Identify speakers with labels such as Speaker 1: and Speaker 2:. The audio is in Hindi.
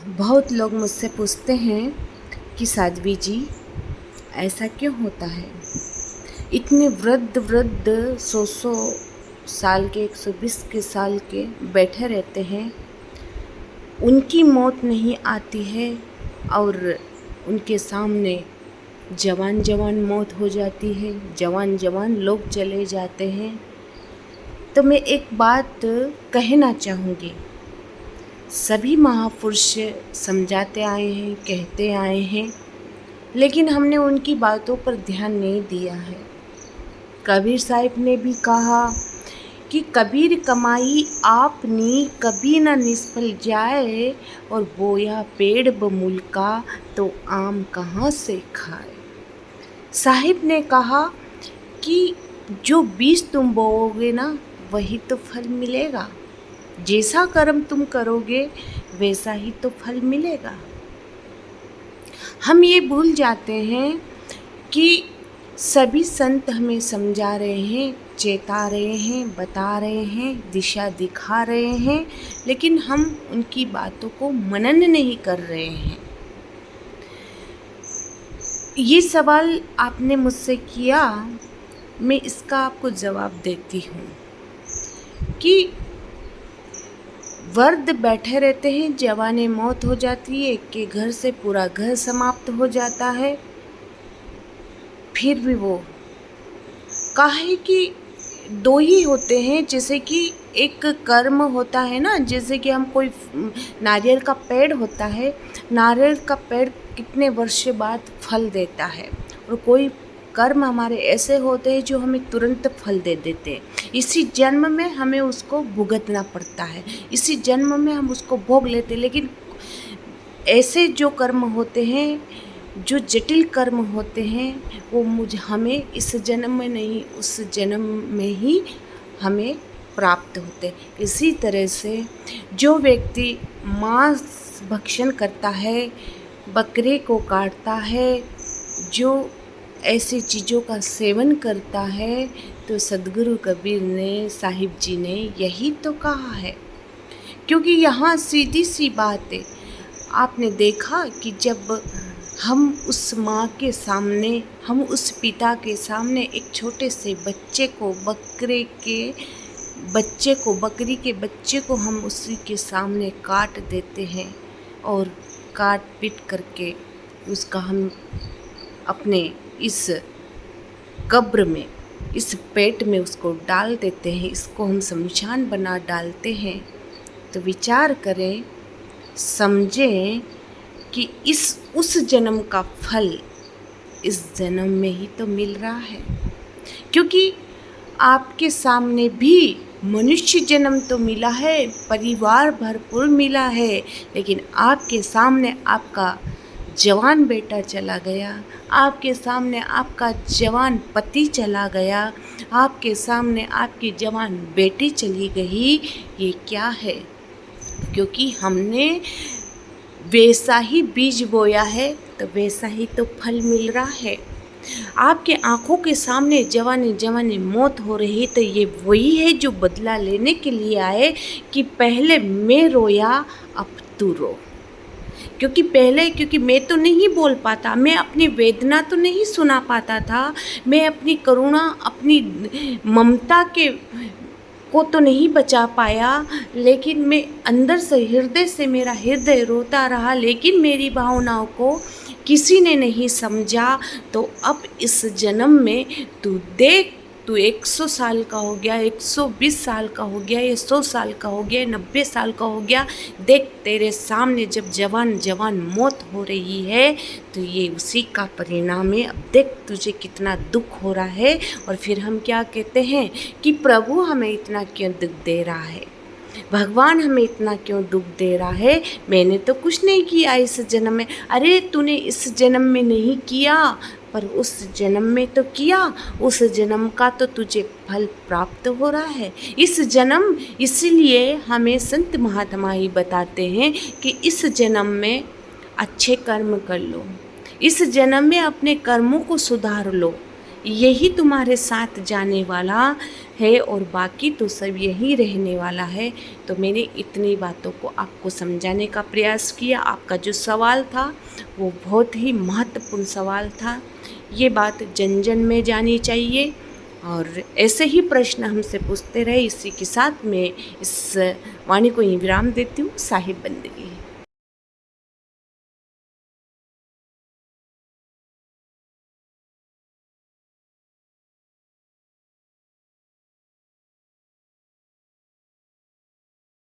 Speaker 1: बहुत लोग मुझसे पूछते हैं कि साध्वी जी ऐसा क्यों होता है। इतने वृद्ध 100 साल के 120 के साल के बैठे रहते हैं, उनकी मौत नहीं आती है और उनके सामने जवान जवान मौत हो जाती है, जवान जवान लोग चले जाते हैं। तो मैं एक बात कहना चाहूँगी, सभी महापुरुष समझाते आए हैं, कहते आए हैं, लेकिन हमने उनकी बातों पर ध्यान नहीं दिया है। कबीर साहिब ने भी कहा कि कबीर कमाई आपनी कभी न निष्फल जाए, और बोया पेड़ बमूल का तो आम कहाँ से खाए। साहिब ने कहा कि जो बीज तुम बोओगे ना वही तो फल मिलेगा, जैसा कर्म तुम करोगे वैसा ही तो फल मिलेगा। हम ये भूल जाते हैं कि सभी संत हमें समझा रहे हैं, चेता रहे हैं, बता रहे हैं, दिशा दिखा रहे हैं, लेकिन हम उनकी बातों को मनन नहीं कर रहे हैं। ये सवाल आपने मुझसे किया, मैं इसका आपको जवाब देती हूँ कि वृद्ध बैठे रहते हैं, जवानी मौत हो जाती है, एक के घर से पूरा घर समाप्त हो जाता है, फिर भी वो काहे कि दो ही होते हैं। जैसे कि एक कर्म होता है ना, जैसे कि हम कोई नारियल का पेड़ होता है, नारियल का पेड़ कितने वर्ष बाद फल देता है, और कोई कर्म हमारे ऐसे होते हैं जो हमें तुरंत फल दे देते हैं। इसी जन्म में हमें उसको भुगतना पड़ता है, इसी जन्म में हम उसको भोग लेते हैं। लेकिन ऐसे जो कर्म होते हैं, जो जटिल कर्म होते हैं, वो हमें इस जन्म में नहीं, उस जन्म में ही हमें प्राप्त होते। इसी तरह से जो व्यक्ति मांस भक्षण करता है, बकरे को काटता है, जो ऐसी चीज़ों का सेवन करता है, तो सद्गुरु कबीर ने, साहिब जी ने यही तो कहा है। क्योंकि यहाँ सीधी सी बात है, आपने देखा कि जब हम उस माँ के सामने, हम उस पिता के सामने एक छोटे से बच्चे को, बकरी के बच्चे को हम उसी के सामने काट देते हैं, और काट पीट करके उसका हम अपने इस कब्र में, इस पेट में उसको डाल देते हैं, इसको हम शमशान बना डालते हैं। तो विचार करें, समझें कि उस जन्म का फल इस जन्म में ही तो मिल रहा है। क्योंकि आपके सामने भी मनुष्य जन्म तो मिला है, परिवार भरपूर मिला है, लेकिन आपके सामने आपका जवान बेटा चला गया, आपके सामने आपका जवान पति चला गया, आपके सामने आपकी जवान बेटी चली गई। ये क्या है? क्योंकि हमने वैसा ही बीज बोया है, तो वैसा ही तो फल मिल रहा है। आपके आंखों के सामने जवानी मौत हो रही है, तो ये वही है जो बदला लेने के लिए आए कि पहले मैं रोया, अब तू रो। क्योंकि मैं तो नहीं बोल पाता, मैं अपनी वेदना तो नहीं सुना पाता था, मैं अपनी करुणा, अपनी ममता को तो नहीं बचा पाया, लेकिन मैं अंदर से, हृदय से मेरा हृदय रोता रहा, लेकिन मेरी भावनाओं को किसी ने नहीं समझा। तो अब इस जन्म में तू देख, तू 100 साल का हो गया, 120 साल का हो गया, या 100 साल का हो गया, 90 साल का हो गया, देख तेरे सामने जब जवान मौत हो रही है, तो ये उसी का परिणाम है। अब देख तुझे कितना दुख हो रहा है। और फिर हम क्या कहते हैं कि प्रभु हमें इतना क्यों दुख दे रहा है, भगवान हमें इतना क्यों दुख दे रहा है, मैंने तो कुछ नहीं किया इस जन्म में। अरे तूने इस जन्म में नहीं किया, पर उस जन्म में तो किया, उस जन्म का तो तुझे फल प्राप्त हो रहा है इस जन्म। इसलिए हमें संत महात्मा ही बताते हैं कि इस जन्म में अच्छे कर्म कर लो, इस जन्म में अपने कर्मों को सुधार लो, यही तुम्हारे साथ जाने वाला है और बाकी तो सब यहीं रहने वाला है। तो मैंने इतनी बातों को आपको समझाने का प्रयास किया। आपका जो सवाल था वो बहुत ही महत्वपूर्ण सवाल था। ये बात जन जन में जानी चाहिए और ऐसे ही प्रश्न हमसे पूछते रहे। इसी के साथ मैं इस वाणी को ही विराम देती हूँ। साहिब बंदगी।